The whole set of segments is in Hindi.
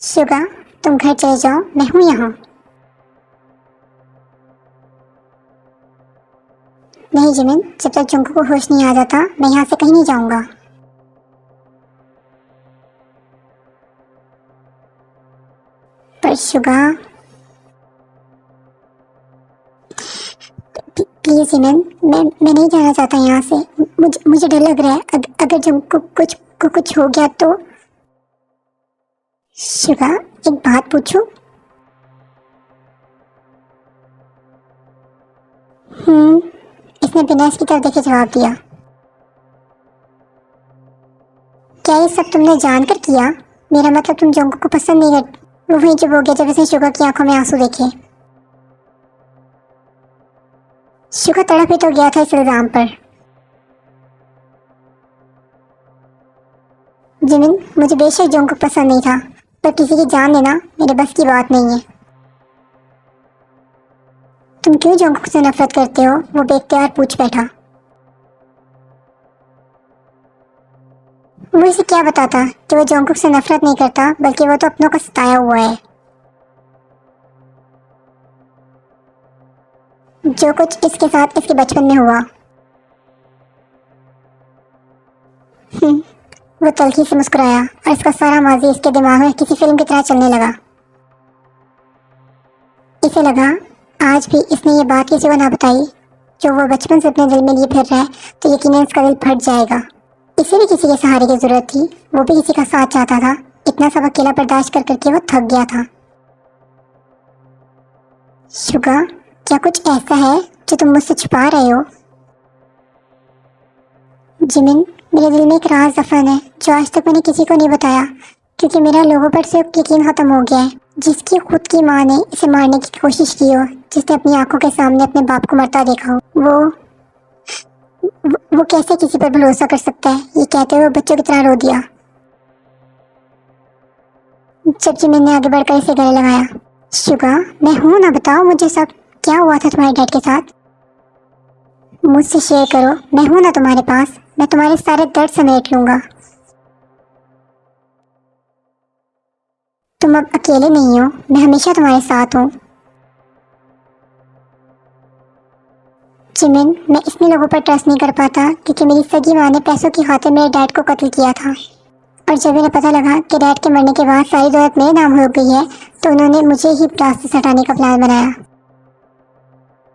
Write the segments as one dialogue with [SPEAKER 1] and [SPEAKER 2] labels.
[SPEAKER 1] शुगा, तुम घर चले जाओ, मैं हूँ यहाँ। नहीं जिमिन, जब तक जुंगू को होश नहीं आ जाता मैं यहाँ से कहीं नहीं जाऊंगा। पर शुगा, प्लीज जिमिन, मैं नहीं जाना चाहता यहाँ से। मुझे डर लग रहा है, अगर जुंगू को कुछ हो गया तो। शुगा, एक बात पूछूं? इसने बिना इसकी तरफ देखे जवाब दिया। क्या ये सब तुमने जानकर किया? मेरा मतलब तुम जोंगू को पसंद नहीं कर। वो वहीं चुप हो गया जब इसने शुगा की आंखों में आंसू देखे। शुगा तड़प ही तो गया था इस इल्जाम पर। जिमिन, मुझे बेशक जोंगू पसंद नहीं था, पर किसी की जान लेना मेरे बस की बात नहीं है। तुम क्यों जोंगू से नफरत करते हो? वो बेख्तियार पूछ बैठा। वो इसे क्या बताता कि वो जोंगकुक से नफरत नहीं करता, बल्कि वो तो अपनों को सताया हुआ है। जो कुछ इसके साथ इसके बचपन में हुआ। वो तल्खी से मुस्कुराया और इसका सारा माजी इसके दिमाग में किसी फिल्म की तरह चलने लगा। इसे लगा आज भी इसने ये बात किसी को ना बताई जो वो बचपन से अपने दिल में लिए फिर रहा है, तो यकीनन इसका दिल फट जाएगा। इसे भी किसी के सहारे की जरूरत थी, वो भी किसी का साथ चाहता था। इतना सब अकेला बर्दाश्त कर करके वो थक गया था। शुगा, क्या कुछ ऐसा है जो तुम मुझसे छुपा रहे हो? जिमिन, मेरे दिल में एक राज दफन है जो आज तक मैंने किसी को नहीं बताया, क्योंकि मेरा लोगों पर से यकीन खत्म हो गया है। जिसकी खुद की माँ ने इसे मारने की कोशिश की हो, जिसने अपनी आंखों के सामने अपने बाप को मरता देखा हो, वो कैसे किसी पर भरोसा कर सकता है? ये कहते हुए बच्चों की तरह रो दिया। जब जिमिन ने आगे बढ़कर इसे गले लगाया। शुगा, मैं हूं ना, बताओ मुझे सब। क्या हुआ था तुम्हारे डैड के साथ? मुझसे शेयर करो, मैं हूं ना तुम्हारे पास। मैं तुम्हारे सारे दर्द समेट लूंगा। तुम अब अकेले नहीं हो, मैं हमेशा तुम्हारे साथ हूँ। जिमिन, मैं इतने लोगों पर ट्रस्ट नहीं कर पाता क्योंकि मेरी सगी माँ ने पैसों की खातिर मेरे डैड को कत्ल किया था, और जब इन्हें पता लगा कि डैड के मरने के बाद सारी दौलत मेरे नाम हो गई है, तो उन्होंने मुझे ही रास्ते से हटाने का प्लान बनाया।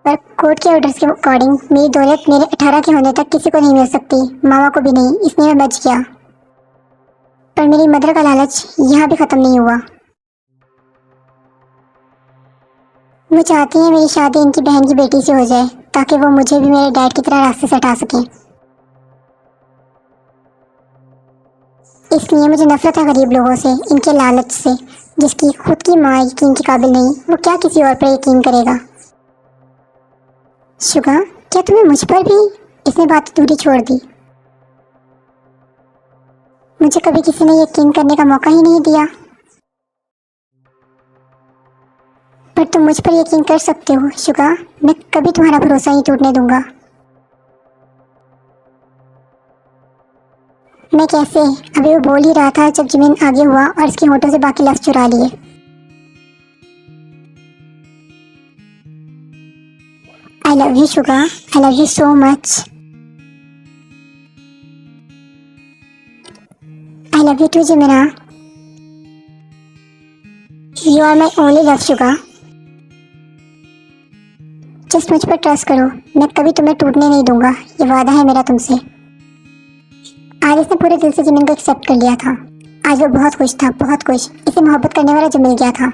[SPEAKER 1] पर कोर्ट के ऑर्डर्स के अकॉर्डिंग मेरी दौलत मेरे 18 के होने तक किसी को नहीं मिल सकती, मामा को भी नहीं, इसलिए मैं बच गया। पर मेरी मदर का लालच यहाँ भी खत्म नहीं हुआ। वो चाहती है मेरी शादी इनकी बहन की बेटी से हो जाए, ताकि वो मुझे भी मेरे डैड की तरह रास्ते से हटा सके। इसलिए मुझे नफरत है गरीब लोगों से, इनके लालच से। जिसकी खुद की माँ यकीन के काबिल नहीं, वो क्या किसी और पर यकीन करेगा? शुगा, क्या तुम्हें मुझ पर भी? इसने बात दूरी छोड़ दी। मुझे कभी किसी ने यकीन करने का मौका ही नहीं दिया, पर तुम मुझ पर यकीन कर सकते हो शुगा। मैं कभी तुम्हारा भरोसा नहीं टूटने दूंगा। मैं कैसे? अभी वो बोल ही रहा था जब जिमिन आगे हुआ और इसके होठों से बाकी लफ्ज चुरा लिए। I love you Suga, I love you so much. I love you too जिमिना। You are my only love Suga. Just मुझ पर ट्रस्ट करो, मैं कभी तुम्हें टूटने नहीं दूंगा, ये वादा है मेरा तुमसे। आज इसने पूरे दिल से जिमिन को एक्सेप्ट कर लिया था। आज वो बहुत खुश था, बहुत खुश। इसे मोहब्बत करने वाला जो मिल गया था,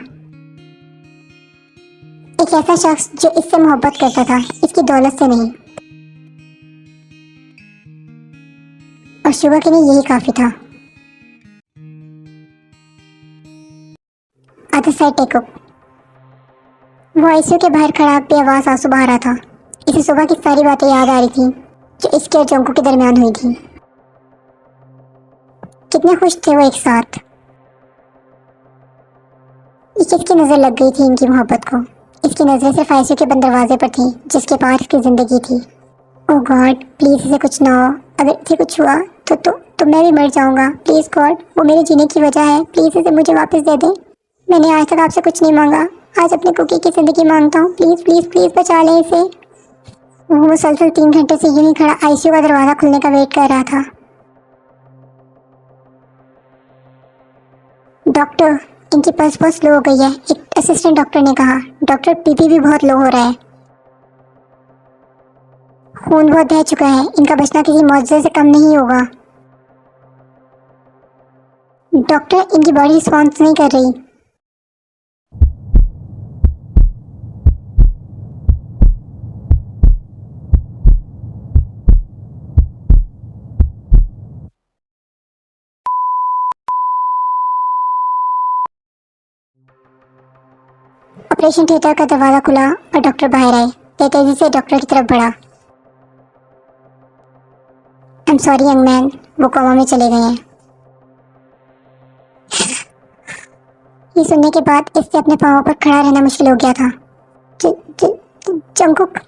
[SPEAKER 1] एक ऐसा शख्स जो इससे मोहब्बत करता था, इसकी दौलत से नहीं। और शुगा के लिए यही काफी था। Other side take up. वो आईसीयू के बाहर खड़ा बेआवाज आंसू बहा रहा था। इसे सुबह की सारी बातें याद आ रही थी जो इसके और जोंगू के दरमियान हुई थी। कितने खुश थे वो एक साथ। इसकी नजर लग गई थी इनकी मोहब्बत को। इसकी नजरें सिर्फ आईसीयू के बंद दरवाजे पर थी जिसके पार इसकी जिंदगी थी। ओह गॉड, प्लीज इसे कुछ ना हो। अगर इसे कुछ हुआ तो मैं भी मर जाऊंगा। प्लीज गॉड, वो मेरे जीने की वजह है, प्लीज इसे मुझे वापस दे दे। मैंने आज तक आपसे कुछ नहीं मांगा, आज अपनी कुकी की जिंदगी मांगता हूँ। प्लीज प्लीज प्लीज बचा लें इसे। वो मुसलसल 3 घंटे से यूं ही खड़ा आईसीयू का दरवाजा खुलने का वेट कर रहा था। डॉक्टर, इनकी पल्स बहुत स्लो हो गई है, एक असिस्टेंट डॉक्टर ने कहा। डॉक्टर, बीपी भी बहुत लो हो रहा है। खून बहुत बह चुका है, इनका बचना किसी मौजूद से कम नहीं होगा। डॉक्टर, इनकी बॉडी रिस्पॉन्स नहीं कर रही। ऑपरेशन थिएटर का दरवाजा खुला और डॉक्टर बाहर आए। वह तेजी से डॉक्टर की तरफ बढ़ा। I am sorry young man, वो कोमा में चले गए हैं। ये सुनने के बाद इससे अपने पांवों पर खड़ा रहना मुश्किल हो गया था। जंकुक,